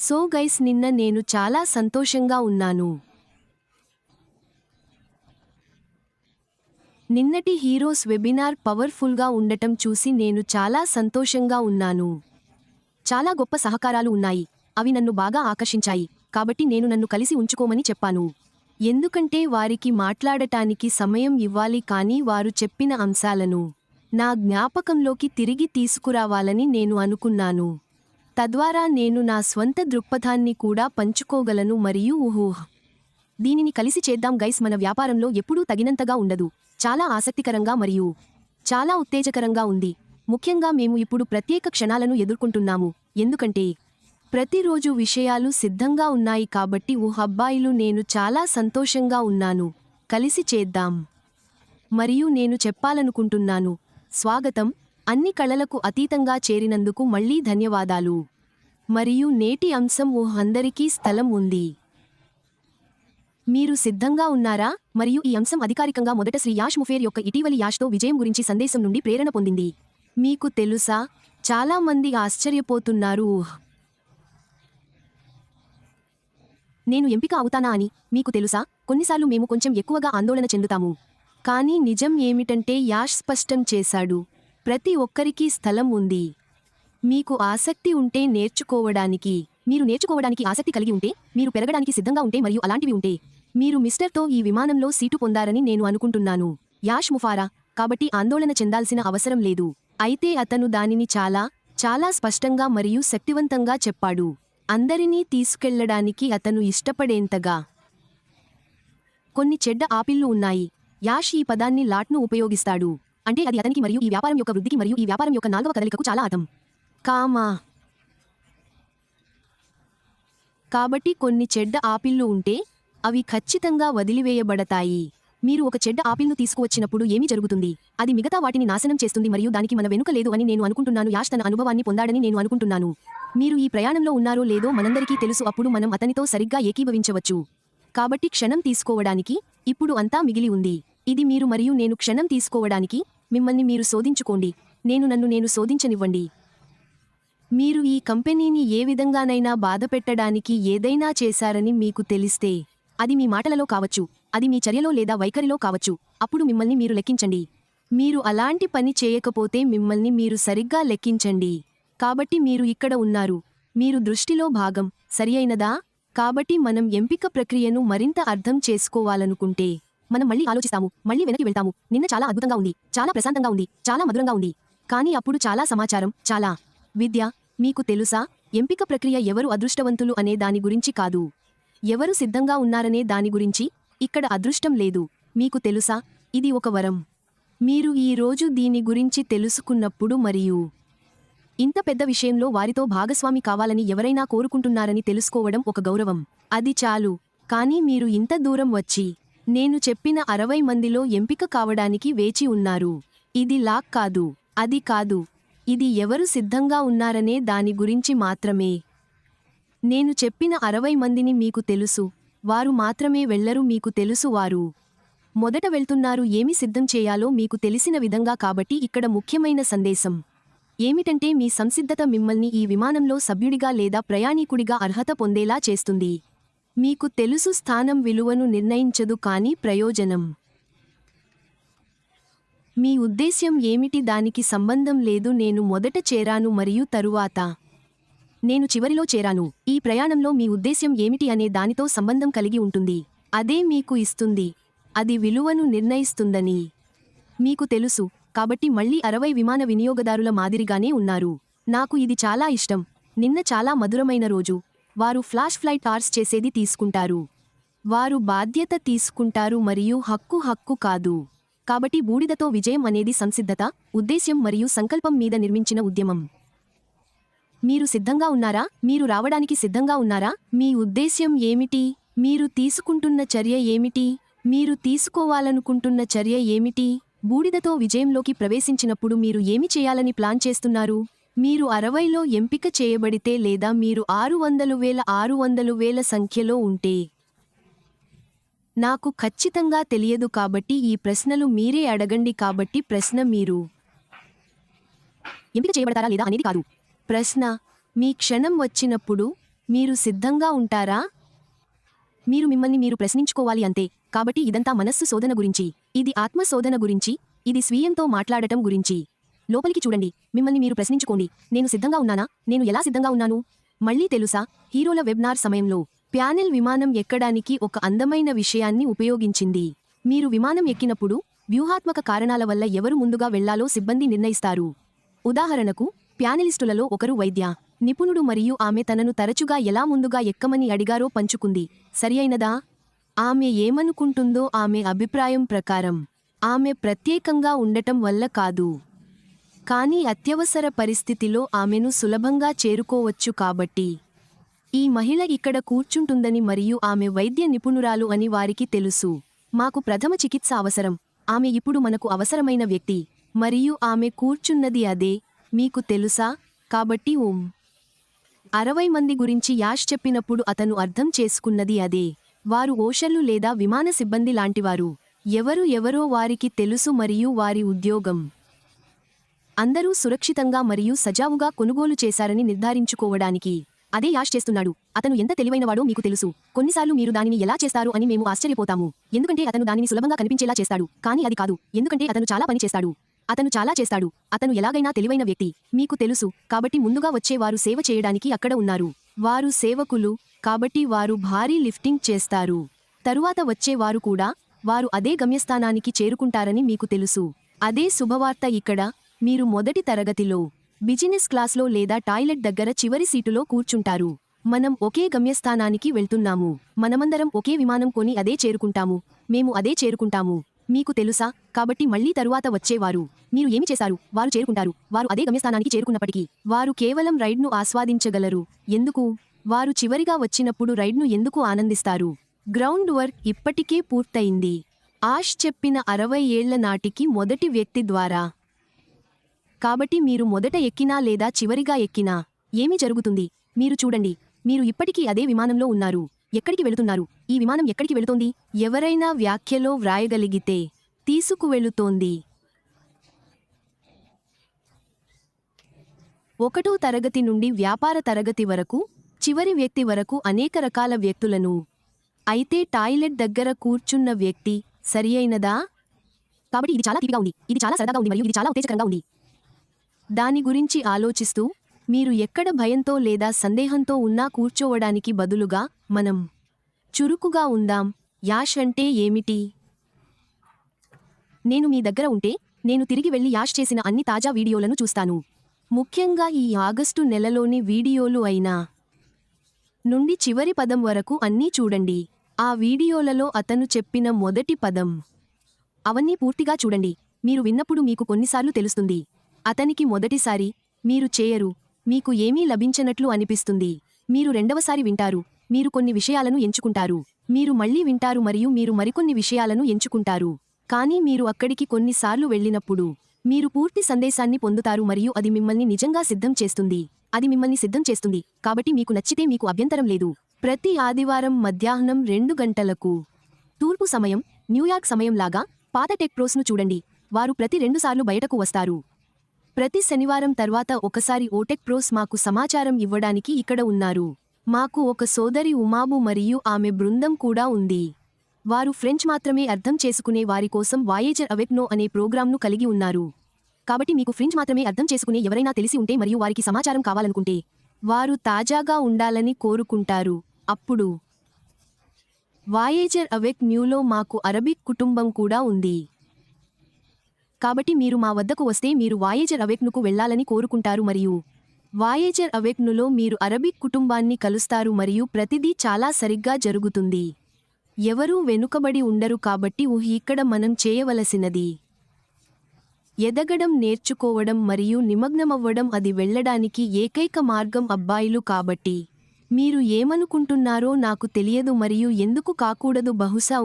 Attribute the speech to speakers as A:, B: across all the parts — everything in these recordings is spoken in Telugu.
A: సో గైస్, నిన్న నేను చాలా సంతోషంగా ఉన్నాను. నిన్నటి హీరోస్ వెబినార్ పవర్ఫుల్గా ఉండటం చూసి నేను చాలా సంతోషంగా ఉన్నాను. చాలా గొప్ప సహకారాలు ఉన్నాయి. అవి నన్ను బాగా ఆకర్షించాయి. కాబట్టి నేను నన్ను కలిసి ఉంచుకోమని చెప్పాను. ఎందుకంటే వారికి మాట్లాడటానికి సమయం ఇవ్వాలి, కానీ వారు చెప్పిన అంశాలను నా జ్ఞాపకంలోకి తిరిగి తీసుకురావాలని నేను అనుకున్నాను. తద్వారా నేను నా స్వంత దృక్పథాన్ని కూడా పంచుకోగలను. మరియు దీనిని కలిసి చేద్దాం గైస్. మన వ్యాపారంలో ఎప్పుడూ తగినంతగా ఉండదు. చాలా ఆసక్తికరంగా మరియు చాలా ఉత్తేజకరంగా ఉంది. ముఖ్యంగా మేము ఇప్పుడు ప్రత్యేక క్షణాలను ఎదుర్కొంటున్నాము, ఎందుకంటే ప్రతిరోజు విషయాలు సిద్ధంగా ఉన్నాయి. కాబట్టి అబ్బాయిలు, నేను చాలా సంతోషంగా ఉన్నాను. కలిసి చేద్దాం. మరియు నేను చెప్పాలనుకుంటున్నాను, స్వాగతం. అన్ని కళలకు అతీతంగా చేరినందుకు మళ్ళీ ధన్యవాదాలు. మరియు నేటి అంశం అందరికీ స్థలం ఉంది. మీరు సిద్ధంగా ఉన్నారా? మరియు ఈ అంశం అధికారికంగా మొదట శ్రీ యాష్ ముఫేర్ యొక్క ఇటీవలి యాష్తో విజయం గురించి సందేశం నుండి ప్రేరణ పొందింది. మీకు తెలుసా, చాలా మంది ఆశ్చర్యపోతున్నారు, నేను ఎంపిక అవుతానా అని. మీకు తెలుసా, కొన్నిసార్లు మేము కొంచెం ఎక్కువగా ఆందోళన చెందుతాము. కానీ నిజం ఏమిటంటే యాష్ స్పష్టం చేశాడు, ప్రతి ఒక్కరికీ స్థలం ఉంది. మీకు ఆసక్తి ఉంటే నేర్చుకోవడానికి, మీరు నేర్చుకోవడానికి ఆసక్తి కలిగి ఉంటే, మీరు పెరగడానికి సిద్ధంగా ఉంటే మరియు అలాంటివి ఉంటే, మీరు మిస్టర్తో ఈ విమానంలో సీటు పొందారని నేను అనుకుంటున్నాను. యాష్ ముఫారా. కాబట్టి ఆందోళన చెందాల్సిన అవసరం లేదు. అయితే అతను దానిని చాలా చాలా స్పష్టంగా మరియు శక్తివంతంగా చెప్పాడు. అందరినీ తీసుకెళ్లడానికి అతను ఇష్టపడేంతగా. కొన్ని చెడ్డ ఆపిల్లు ఉన్నాయి. యాష్ ఈ పదాన్ని లాట్ను ఉపయోగిస్తాడు, అంటే అది అతనికి మరియు ఈ వ్యాపారం యొక్క వృద్ధికి మరియు ఈ వ్యాపారం యొక్క 4వ కదలికకు చాలా అర్థం. కాబట్టి కొన్ని చెడ్డ ఆపిల్లు ఉంటే అవి ఖచ్చితంగా వదిలివేయబడతాయి. మీరు ఒక చెడ్డ ఆపిల్ను తీసుకువచ్చినప్పుడు ఏమి జరుగుతుంది? అది మిగతా వాటిని నాశనం చేస్తుంది మరియు దానికి మన వెనుక లేదు అని నేను అనుకుంటున్నాను. యాష్ తన అనుభవాన్ని పొందాడని నేను అనుకుంటున్నాను. మీరు ఈ ప్రయాణంలో ఉన్నారో లేదో మనందరికీ తెలుసు. అప్పుడు మనం అతనితో సరిగ్గా ఏకీభవించవచ్చు. కాబట్టి క్షణం తీసుకోవడానికి ఇప్పుడు అంతా మిగిలి ఉంది. ఇది మీరు మరియు నేను క్షణం తీసుకోవడానికి. మిమ్మల్ని మీరు శోధించుకోండి. నన్ను శోధించనివ్వండి. మీరు ఈ కంపెనీని ఏ విధంగానైనా బాధపెట్టడానికి ఏదైనా చేశారని మీకు తెలిస్తే, అది మీ మాటలలో కావచ్చు, అది మీ చర్యలో లేదా వైఖరిలో కావచ్చు, అప్పుడు మిమ్మల్ని మీరు లెక్కించండి. మీరు అలాంటి పని చేయకపోతే మిమ్మల్ని మీరు సరిగ్గా లెక్కించండి. కాబట్టి మీరు ఇక్కడ ఉన్నారు. మీరు దృష్టిలో భాగం, సరియైనదా? కాబట్టి మనం ఎంపిక ప్రక్రియను మరింత అర్థం చేసుకోవాలనుకుంటే, మనం మళ్ళీ ఆలోచిస్తాము, మళ్ళీ వెనక్కి వెళ్తాము. నిన్న చాలా అద్భుతంగా ఉంది, చాలా ప్రశాంతంగా ఉంది, చాలా మధురంగా ఉంది. కానీ అప్పుడు చాలా సమాచారం, చాలా విద్య. మీకు తెలుసా, ఎంపిక ప్రక్రియ ఎవరు అదృష్టవంతులు అనే దాని గురించి కాదు, ఎవరు సిద్ధంగా ఉన్నారనే దాని గురించి. ఇక్కడ అదృష్టం లేదు. మీకు తెలుసా, ఇది ఒక వరం. మీరు ఈ రోజు దీని గురించి తెలుసుకున్నప్పుడు మరియు ఇంత పెద్ద విషయంలో వారితో భాగస్వామి కావాలని ఎవరైనా కోరుకుంటున్నారని తెలుసుకోవడం ఒక గౌరవం. అది చాలు. కానీ మీరు ఇంత దూరం వచ్చి నేను చెప్పిన 60 మందిలో ఎంపిక కావడానికి వేచి ఉన్నారు. ఇది లాక్ కాదు, అది కాదు. ఇది ఎవరు సిద్ధంగా ఉన్నారనే దాని గురించి మాత్రమే. నేను చెప్పిన 60 మందిని మీకు తెలుసు, వారు మాత్రమే వెళ్లరు. మీకు తెలుసు, వారు మొదట వెళ్తున్నారు ఏమి సిద్ధం చేయాలో మీకు తెలిసిన విధంగా. కాబట్టి ఇక్కడ ముఖ్యమైన సందేశం ఏమిటంటే, మీ సంసిద్ధత మిమ్మల్ని ఈ విమానంలో సభ్యుడిగా లేదా ప్రయాణీకుడిగా అర్హత పొందేలా చేస్తుంది. మీకు తెలుసు, స్థానం విలువను నిర్ణయించదు, కానీ ప్రయోజనం. మీ ఉద్దేశ్యం ఏమిటి దానికి సంబంధం లేదు. నేను మొదట చేరాను మరియు తరువాత నేను చివరిలో చేరాను. ఈ ప్రయాణంలో మీ ఉద్దేశ్యం ఏమిటి అనే దానితో సంబంధం కలిగి ఉంటుంది. అదే మీకు ఇస్తుంది, అది విలువను నిర్ణయిస్తుందని మీకు తెలుసు. కాబట్టి మళ్ళీ 60 విమాన వినియోగదారుల మాదిరిగానే ఉన్నారు. నాకు ఇది చాలా ఇష్టం. నిన్న చాలా మధురమైన రోజు. వారు ఫ్లాష్ ఫ్లైట్ ఆర్స్ చేసేది తీసుకుంటారు. వారు బాధ్యత తీసుకుంటారు మరియు హక్కు కాదు. కాబట్టి బూడిదతో విజయం అనేది సంసిద్ధత, ఉద్దేశ్యం మరియు సంకల్పం మీద నిర్మించిన ఉద్యమం. మీరు సిద్ధంగా ఉన్నారా? మీరు రావడానికి సిద్ధంగా ఉన్నారా? మీ ఉద్దేశ్యం ఏమిటి? మీరు తీసుకుంటున్న చర్య ఏమిటి? మీరు తీసుకోవాలనుకుంటున్న చర్య ఏమిటి? బూడిదతో విజయంలోకి ప్రవేశించినప్పుడు మీరు ఏమి చేయాలని ప్లాన్ చేస్తున్నారు? మీరు 60లో ఎంపిక చేయబడితే లేదా మీరు 600,000 సంఖ్యలో ఉంటే, నాకు ఖచ్చితంగా తెలియదు. కాబట్టి ఈ ప్రశ్నలు మీరే అడగండి. కాబట్టి ప్రశ్న మీరు ఎంపిక చేయబడతారా లేదా అనేది కాదు. ప్రశ్న, మీ క్షణం వచ్చినప్పుడు మీరు సిద్ధంగా ఉంటారా? మీరు మిమ్మల్ని మీరు ప్రశ్నించుకోవాలి అంతే. కాబట్టి ఇదంతా మనస్సు శోధన గురించి. ఇది ఆత్మ శోధన గురించి. ఇది స్వీయంతో మాట్లాడటం గురించి. లోపలికి చూడండి. మిమ్మల్ని మీరు ప్రశ్నించుకోండి. నేను సిద్ధంగా ఉన్నానా? నేను ఎలా సిద్ధంగా ఉన్నాను? మళ్ళీ తెలుసా, హీరోల వెబ్నార్ సమయంలో ప్యానెల్ విమానం ఎక్కడానికి ఒక అందమైన విషయాన్ని ఉపయోగించింది. మీరు విమానం ఎక్కినప్పుడు వ్యూహాత్మక కారణాల వల్ల ఎవరు ముందుగా వెళ్లాలో సిబ్బంది నిర్ణయిస్తారు. ఉదాహరణకు, ప్యానెలిస్టులలో ఒకరు వైద్య నిపుణుడు మరియు ఆమె తనను తరచుగా ఎలా ముందుగా ఎక్కమని అడిగారో పంచుకుంది. సరియైనదా? ఆమె ఏమనుకుంటుందో ఆమె అభిప్రాయం ప్రకారం ఆమె ప్రత్యేకంగా ఉండటం వల్ల కాదు, కానీ అత్యవసర పరిస్థితిలో ఆమెను సులభంగా చేరుకోవచ్చు కాబట్టి. ఈ మహిళ ఇక్కడ కూర్చుంటుందని మరియు ఆమె వైద్య నిపుణురాలు అని వారికి తెలుసు. మాకు ప్రథమ చికిత్స అవసరం. ఆమె ఇప్పుడు మనకు అవసరమైన వ్యక్తి. మరియు ఆమె కూర్చున్నది అదే. మీకు తెలుసా? కాబట్టి 60 మంది గురించి యాష్ చెప్పినప్పుడు అతను అర్థం చేసుకున్నది అదే. వారు ఓషర్లు లేదా విమాన సిబ్బంది లాంటివారు. ఎవరో వారికి తెలుసు మరియు వారి ఉద్యోగం. అందరూ సురక్షితంగా మరియు సజావుగా కొనుగోలు చేశారని నిర్ధారించుకోవడానికి. అదే యాష్ చేస్తున్నాడు. అతను ఎంత తెలివైనవాడో మీకు తెలుసు. కొన్నిసార్లు మీరు దానిని ఎలా చేస్తారు అని మేము ఆశ్చర్యపోతాము. ఎందుకంటే అతను దానిని సులభంగా కనిపించేలా చేస్తాడు, కానీ అది కాదు. ఎందుకంటే అతను చాలా పని చేస్తాడు. అతను చాలా చేస్తాడు. అతను ఎలాగైనా తెలివైన వ్యక్తి. మీకు తెలుసు. కాబట్టి ముందుగా వచ్చే వారు సేవ చేయడానికి అక్కడ ఉన్నారు. వారు సేవకులు, కాబట్టి వారు భారీ లిఫ్టింగ్ చేస్తారు. తరువాత వచ్చే వారు కూడా. వారు అదే గమ్యస్థానానికి చేరుకుంటారని మీకు తెలుసు. అదే శుభవార్త ఇక్కడ. మీరు మొదటి తరగతిలో, బిజినెస్ క్లాస్లో లేదా టాయిలెట్ దగ్గర చివరి సీటులో కూర్చుంటారు. మనం ఒకే గమ్యస్థానానికి వెళ్తున్నాము. మనమందరం ఒకే విమానం కొని అదే చేరుకుంటాము. మేము అదే చేరుకుంటాము. మీకు తెలుసా? కాబట్టి మళ్లీ తరువాత వచ్చేవారు. మీరు ఏమి చేశారు? వారు చేరుకుంటారు. వారు అదే గమ్యస్థానానికి చేరుకున్నప్పటికీ వారు కేవలం రైడ్ను ఆస్వాదించగలరు. ఎందుకు? వారు చివరిగా వచ్చినప్పుడు రైడ్ను ఎందుకు ఆనందిస్తారు? గ్రౌండ్ వర్క్ ఇప్పటికే పూర్తయింది. ఆష్ చెప్పిన 60 ఏళ్ల నాటికి మొదటి వ్యక్తి ద్వారా. కాబట్టి మీరు మొదట ఎక్కినా లేదా చివరిగా ఎక్కినా ఏమి జరుగుతుంది? మీరు చూడండి. మీరు ఇప్పటికీ అదే విమానంలో ఉన్నారు. ఎక్కడికి వెళుతున్నారు? ఈ విమానం ఎక్కడికి వెళుతోంది? ఎవరైనా వ్యాఖ్యలో వ్రాయగలిగితే తీసుకువెళుతోంది. 1వ తరగతి నుండి వ్యాపార తరగతి వరకు, చివరి వ్యక్తి వరకు అనేక రకాల వ్యక్తులను. అయితే టాయిలెట్ దగ్గర కూర్చున్న వ్యక్తి సరియైనదా? కాబట్టి ఇది చాలా తీపిగా ఉంది. ఇది చాలా సరదాగా ఉంది మరియు ఇది చాలా ఉత్తేజకరంగా ఉంది. దాని గురించి ఆలోచిస్తూ, మీరు ఎక్కడ భయంతో లేదా సందేహంతో ఉన్నా కూర్చోవడానికి బదులుగా మనం చురుకుగా ఉందాం. యాష్ అంటే ఏమిటి? నేను మీ దగ్గర ఉంటే, నేను తిరిగి వెళ్లి యాష్ చేసిన అన్ని తాజా వీడియోలను చూస్తాను. ముఖ్యంగా ఈ ఆగస్టు నెలలోని వీడియోలు అయినా నుండి చివరి పదం వరకు అన్నీ చూడండి. ఆ వీడియోలలో అతను చెప్పిన మొదటి పదం. అవన్నీ పూర్తిగా చూడండి. మీరు విన్నప్పుడు మీకు కొన్నిసార్లు తెలుస్తుంది. అతనికి మొదటిసారి మీరు చేయరు. మీకు ఏమీ లభించనట్లు అనిపిస్తుంది. మీరు రెండవసారి వింటారు. మీరు కొన్ని విషయాలను ఎంచుకుంటారు. మీరు మళ్ళీ వింటారు మరియు మీరు మరికొన్ని విషయాలను ఎంచుకుంటారు. కానీ మీరు అక్కడికి కొన్నిసార్లు వెళ్ళినప్పుడు మీరు పూర్తి సందేశాన్ని పొందుతారు మరియు అది మిమ్మల్ని నిజంగా సిద్ధం చేస్తుంది. అది మిమ్మల్ని సిద్ధం చేస్తుంది. కాబట్టి మీకు నచ్చితే మీకు అభ్యంతరం లేదు. ప్రతి ఆదివారం మధ్యాహ్నం 2 గంటలకు తూర్పు సమయం, న్యూయార్క్ సమయం లాగా పాత టెక్ ప్రోస్ను చూడండి. వారు ప్రతి 2 సార్లు బయటకు వస్తారు. ప్రతి శనివారం తర్వాత ఒకసారి ఓటెక్ ప్రోస్ మాకు సమాచారం ఇవ్వడానికి ఇక్కడ ఉన్నారు. మాకు ఒక సోదరి ఉమాబు మరియు ఆమె బృందం కూడా ఉంది. వారు ఫ్రెంచ్ మాత్రమే అర్థం చేసుకునే వారి కోసం వాయేజర్ అవెక్ నో అనే ప్రోగ్రాంను కలిగి ఉన్నారు. కాబట్టి మీకు ఫ్రెంచ్ మాత్రమే అర్థం చేసుకునే ఎవరైనా తెలిసి ఉంటే మరియు వారికి సమాచారం కావాలనుకుంటే, వారు తాజాగా ఉండాలని కోరుకుంటారు. అప్పుడు వాయేజర్ అవెక్ న్యూలో మాకు అరబిక్ కుటుంబం కూడా ఉంది. కాబట్టి మీరు మా వద్దకు వస్తే మీరు వాయేజర్ అవెక్నుకు వెళ్లాలని కోరుకుంటారు మరియు వాయేజర్ అవెక్నులో మీరు అరబిక్ కుటుంబాన్ని కలుస్తారు మరియు ప్రతిదీ చాలా సరిగ్గా జరుగుతుంది. ఎవరూ వెనుకబడి ఉండరు. కాబట్టి ఇక్కడ మనం చేయవలసినది ఎదగడం, నేర్చుకోవడం మరియు నిమగ్నమవ్వడం. అది వెళ్ళడానికి ఏకైక మార్గం అబ్బాయిలు. కాబట్టి మీరు ఏమనుకుంటున్నారో నాకు తెలియదు మరియు ఎందుకు కాకూడదు. బహుశా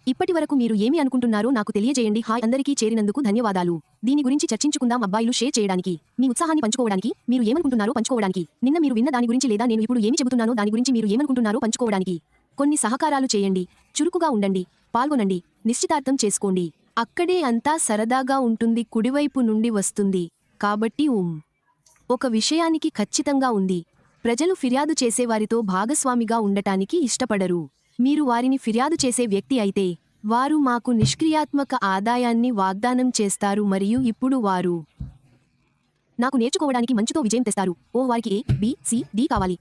A: ఇప్పటివరకు మీరు ఏమి అనుకుంటున్నారో నాకు తెలియజేయండి. హాయ్, అందరికీ చేరినందుకు ధన్యవాదాలు. దీని గురించి చర్చించుకుందాం. అబ్బాయిలు షేర్ చేయడానికి, మీ ఉత్సాహాన్ని పంచుకోవడానికి, మీరు ఏమనుకుంటున్నారో పంచుకోవడానికి, నిన్న మీరు విన్న దాని గురించి లేదా నేను ఇప్పుడు ఏమి చెబుతున్నానో దాని గురించి మీరు ఏమనుకుంటున్నారో పంచుకోవడానికి. కొన్ని సహకారాలు చేయండి. చురుకుగా ఉండండి. పాల్గొనండి. నిశ్చితార్థం చేసుకోండి. అక్కడే అంతా సరదాగా ఉంటుంది. కుడివైపు నుండి వస్తుంది. కాబట్టి ఒక విషయానికి ఖచ్చితంగా ఉంది. ప్రజలు ఫిర్యాదు చేసేవారితో భాగస్వామిగా ఉండటానికి ఇష్టపడరు. మీరు వారిని ఫిర్యాదు చేసే వ్యక్తి అయితే, వారు మాకు నిష్క్రియాత్మక ఆదాయాన్ని వాగ్దానం చేస్తారు మరియు ఇప్పుడు వారు నాకు నేర్చుకోవడానికి మంచుతో విజయం తెస్తారు. వారికి ఏ, బి, సి, డి కావాలి.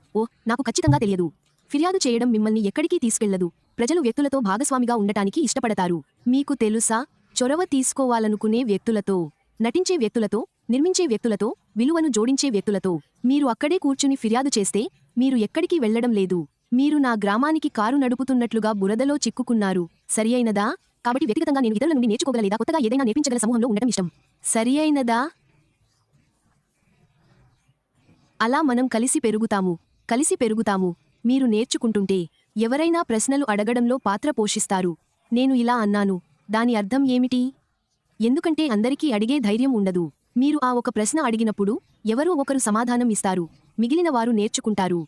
A: నాకు ఖచ్చితంగా తెలియదు. ఫిర్యాదు చేయడం మిమ్మల్ని ఎక్కడికి తీసుకెళ్లదు. ప్రజలు వ్యక్తులతో భాగస్వామిగా ఉండటానికి ఇష్టపడతారు. మీకు తెలుసా, చొరవ తీసుకోవాలనుకునే వ్యక్తులతో, నటించే వ్యక్తులతో, నిర్మించే వ్యక్తులతో, విలువను జోడించే వ్యక్తులతో మీరు అక్కడే కూర్చుని ఫిర్యాదు చేస్తే మీరు ఎక్కడికి వెళ్లడం లేదు. మీరు నా గ్రామానికి కారు నడుపుతున్నట్లుగా బురదలో చిక్కుకున్నారు. సరియైనదా? కాబట్టి వ్యక్తిగతంగా నేను ఇతరుల నుండి నేర్చుకోగల లేదా కొత్తగా ఏదైనా నేర్పించగల సమూహంలో ఉండటం ఇష్టం. సరియైనదా? అలా మనం కలిసి పెరుగుతాము. మీరు నేర్చుకుంటుంటే ఎవరైనా ప్రశ్నలు అడగడంలో పాత్ర పోషిస్తారు. నేను ఇలా అన్నాను, దాని అర్థం ఏమిటి? ఎందుకంటే అందరికీ అడిగే ధైర్యం ఉండదు. మీరు ఆ ఒక ప్రశ్న అడిగినప్పుడు ఎవరో ఒకరు సమాధానం ఇస్తారు. మిగిలిన వారు నేర్చుకుంటారు.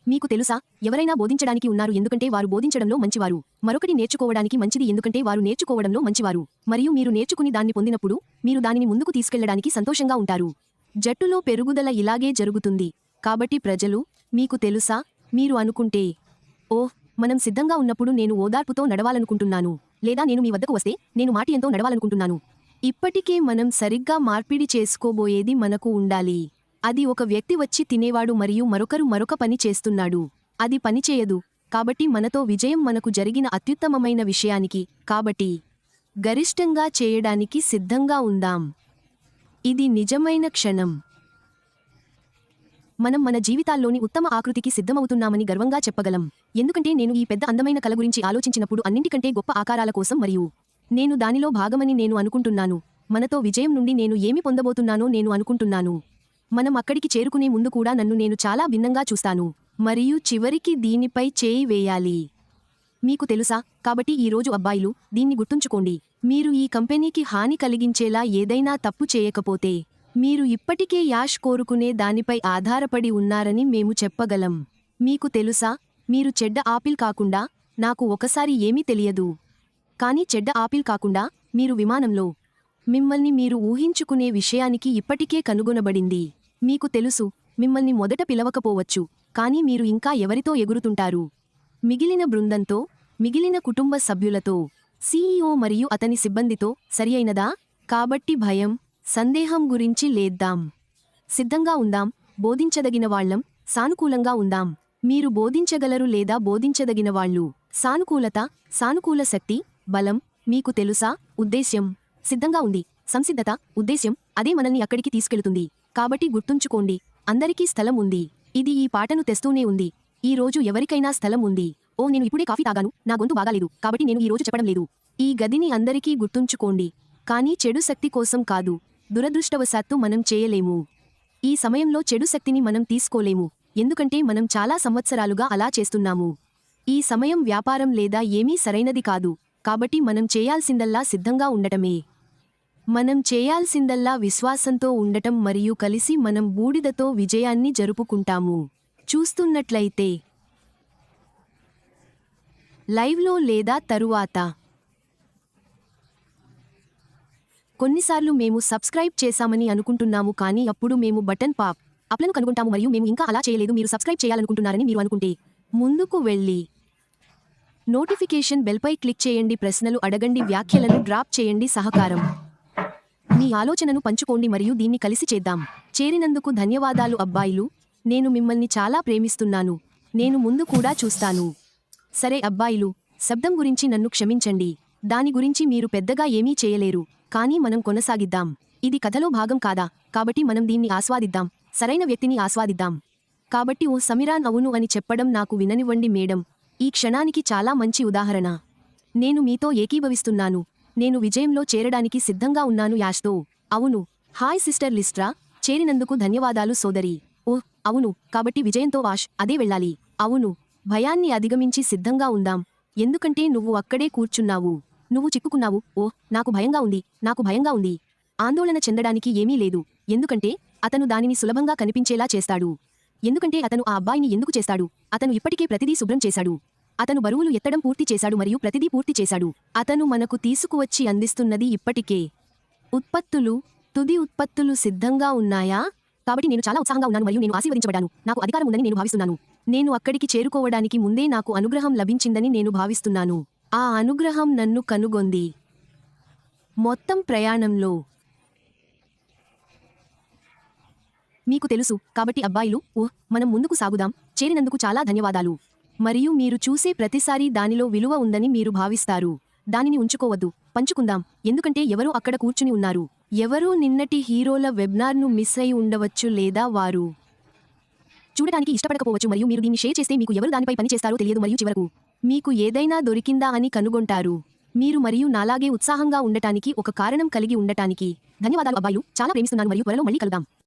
A: మీకు తెలుసా, ఎవరైనా బోధించడానికి ఉన్నారు ఎందుకంటే వారు బోధించడంలో మంచివారు. మరొకటి నేర్చుకోవడానికి మంచిది ఎందుకంటే వారు నేర్చుకోవడంలో మంచివారు. మరియు మీరు నేర్చుకుని దాన్ని పొందినప్పుడు మీరు దానిని ముందుకు తీసుకెళ్లడానికి సంతోషంగా ఉంటారు. జట్టులో పెరుగుదల ఇలాగే జరుగుతుంది. కాబట్టి ప్రజలు, మీకు తెలుసా, మీరు అనుకుంటే, మనం సిద్ధంగా ఉన్నప్పుడు నేను ఓదార్పుతో నడవాలనుకుంటున్నాను, లేదా నేను మీ వద్దకు వస్తే నేను మాటియంతో నడవాలనుకుంటున్నాను. ఇప్పటికే మనం సరిగ్గా మార్పిడి చేసుకోబోయేది మనకు ఉండాలి. అది ఒక వ్యక్తి వచ్చి తినేవాడు మరియు మరొకరు మరొక పని చేస్తున్నాడు. అది పనిచేయదు. కాబట్టి మనతో విజయం మనకు జరిగిన అత్యుత్తమమైన విషయానికి, కాబట్టి గరిష్టంగా చేయడానికి సిద్ధంగా ఉందాం. ఇది నిజమైన క్షణం. మనం మన జీవితాల్లోని ఉత్తమ ఆకృతికి సిద్ధమవుతున్నామని గర్వంగా చెప్పగలం. ఎందుకంటే నేను ఈ పెద్ద అందమైన కల గురించి ఆలోచించినప్పుడు అన్నింటికంటే గొప్ప ఆకారాల కోసం మరియు నేను దానిలో భాగమని నేను అనుకుంటున్నాను. మనతో విజయం నుండి నేను ఏమి పొందబోతున్నానో నేను అనుకుంటున్నాను. మనం అక్కడికి చేరుకునే ముందు కూడా నన్ను నేను చాలా భిన్నంగా చూస్తాను. మరియు చివరికి దీనిపై చేయి వేయాలి. మీకు తెలుసా, కాబట్టి ఈ రోజు అబ్బాయిలు, దీన్ని గుర్తుంచుకోండి. మీరు ఈ కంపెనీకి హాని కలిగించేలా ఏదైనా తప్పు చేయకపోతే మీరు ఇప్పటికే యాష్ కోరుకునే దానిపై ఆధారపడి ఉన్నారని మేము చెప్పగలం. మీకు తెలుసా, మీరు చెడ్డ ఆపిల్ కాకుండా నాకు ఒకసారి ఏమీ తెలియదు. కానీ చెడ్డ ఆపిల్ కాకుండా మీరు విమానంలో మిమ్మల్ని మీరు ఊహించుకునే విషయానికి ఇప్పటికే కనుగొనబడింది. మీకు తెలుసు, మిమ్మల్ని మొదట పిలవకపోవచ్చు, కానీ మీరు ఇంకా ఎవరితో ఎగురుతుంటారు? మిగిలిన బృందంతో, మిగిలిన కుటుంబ సభ్యులతో, సీఈఓ మరియు అతని సిబ్బందితో. సరియైనదా? కాబట్టి భయం, సందేహం గురించి లేద్దాం. సిద్ధంగా ఉందాం. బోధించదగిన వాళ్ళం, సానుకూలంగా ఉందాం. మీరు బోధించగలరు లేదా బోధించదగిన వాళ్ళు. సానుకూలత, సానుకూల శక్తి, బలం. మీకు తెలుసా, ఉద్దేశ్యం సిద్ధంగా ఉంది. సంసిద్ధత, ఉద్దేశ్యం, అదే మనల్ని అక్కడికి తీసుకెళుతుంది. కాబట్టి గుర్తుంచుకోండి, అందరికీ స్థలం ఉంది. ఇది ఈ పాటను తెస్తూనే ఉంది. ఈ రోజు ఎవరికైనా స్థలం ఉంది. నేను ఇప్పుడే కాఫీ తాగాను, నా గొంతు బాగాలేదు, కాబట్టి నేను ఈ రోజు చెప్పడం లేదు. ఈ గదిని అందరికీ గుర్తుంచుకోండి. కానీ చెడు శక్తి కోసం కాదు. దురదృష్టవశాత్తు మనం చేయలేము. ఈ సమయంలో చెడు శక్తిని మనం తీసుకోలేము, ఎందుకంటే మనం చాలా సంవత్సరాలుగా అలా చేస్తున్నాము. ఈ సమయం వ్యాపారం లేదా ఏమీ సరైనది కాదు. కాబట్టి మనం చేయాల్సిందల్లా సిద్ధంగా ఉండటమే. మనం చేయాల్సిందల్లా విశ్వాసంతో ఉండటం మరియు కలిసి మనం బూడిదతో విజయాన్ని జరుపుకుంటాము. చూస్తున్నట్లయితే లైవ్లో లేదా తరువాత. కొన్నిసార్లు మేము సబ్స్క్రైబ్ చేశామని అనుకుంటున్నాము కానీ అప్పుడు మేము బటన్ పాప్ అప్లను కనుగొంటాము మరియు మేము ఇంకా అలా చేయలేదు. మీరు సబ్స్క్రైబ్ చేయాలనుకుంటున్నారని మీరు అనుకుంటే ముందుకు వెళ్ళి నోటిఫికేషన్ బెల్పై క్లిక్ చేయండి. ప్రశ్నలు అడగండి, వ్యాఖ్యలను డ్రాప్ చేయండి, సహకారం మీ ఆలోచనను పంచుకోండి మరియు దీన్ని కలిసి చేద్దాం. చేరినందుకు ధన్యవాదాలు అబ్బాయిలు. నేను మిమ్మల్ని చాలా ప్రేమిస్తున్నాను. నేను ముందు కూడా చూస్తాను. సరే అబ్బాయిలు, శబ్దం గురించి నన్ను క్షమించండి. దాని గురించి మీరు పెద్దగా ఏమీ చేయలేరు. కానీ మనం కొనసాగిద్దాం. ఇది కథలో భాగం కాదా? కాబట్టి మనం దీన్ని ఆస్వాదిద్దాం. సరైన వ్యక్తిని ఆస్వాదిద్దాం. కాబట్టి సమీరాన్ అవును అని చెప్పడం నాకు విననివ్వండి మేడం. ఈ క్షణానికి చాలా మంచి ఉదాహరణ. నేను మీతో ఏకీభవిస్తున్నాను. నేను విజయంలో చేరడానికి సిద్ధంగా ఉన్నాను యాష్తో. అవును. హాయ్ సిస్టర్ లిస్ట్రా, చేరినందుకు ధన్యవాదాలు సోదరి. అవును, కాబట్టి విజయంతో వాష్ అదే వెళ్ళాలి. అవును, భయాన్ని అధిగమించి సిద్ధంగా ఉందాం. ఎందుకంటే నువ్వు అక్కడే కూర్చున్నావు. నువ్వు చిక్కుకున్నావు. నాకు భయంగా ఉంది, నాకు భయంగా ఉంది. ఆందోళన చెందడానికి ఏమీ లేదు, ఎందుకంటే అతను దానిని సులభంగా కనిపించేలా చేస్తాడు. ఎందుకంటే అతను ఆ అబ్బాయిని ఎందుకు చేస్తాడు? అతను ఇప్పటికే ప్రతిదీ శుభ్రం చేశాడు. అతను బరువులు ఎత్తడం పూర్తి చేశాడు మరియు ప్రతిదీ పూర్తి చేశాడు. అతను మనకు తీసుకువచ్చి అందిస్తున్నది ఇప్పటికే. ఉత్పత్తులు, తుది ఉత్పత్తులు సిద్ధంగా ఉన్నాయా? కాబట్టి నేను చాలా ఉత్సాహంగా ఉన్నాను మరియు నేను ఆశీర్వదించబడ్డాను. నాకు అధికారం ఉందని నేను భావిస్తున్నాను. నేను అక్కడికి చేరుకోవడానికి ముందే నాకు అనుగ్రహం లభించిందని నేను భావిస్తున్నాను. ఆ అనుగ్రహం నన్ను కనుగొంది. మొత్తం ప్రయాణంలో మీకు తెలుసు. కాబట్టి అబ్బాయిలు, ఓహ్, మనం ముందుకు సాగుదాం. చేరినందుకు చాలా ధన్యవాదాలు. మరియు మీరు చూసే ప్రతిసారీ దానిలో విలువ ఉందని మీరు భావిస్తారు. దానిని ఉంచుకోవద్దు. పంచుకుందాం. ఎందుకంటే ఎవరో అక్కడ కూర్చుని ఉన్నారు. ఎవరో నిన్నటి హీరోల వెబ్నార్ను మిస్ అయి ఉండవచ్చు లేదా వారు చూడటానికి ఇష్టపడకపోవచ్చు మరియు మీరు దీన్ని షేర్ చేస్తే మీకు ఎవరు దానిపై పని చేస్తారో తెలియదు మరియు చివరకు మీకు ఏదైనా దొరికిందా అని కనుగొంటారు. మీరు మరియు నాలాగే ఉత్సాహంగా ఉండటానికి ఒక కారణం కలిగి ఉండటానికి. ధన్యవాదాలు అబ్బాయిలు. చాలా ప్రేమిస్తున్నాను మరియు త్వరలో మళ్ళీ కలుద్దాం.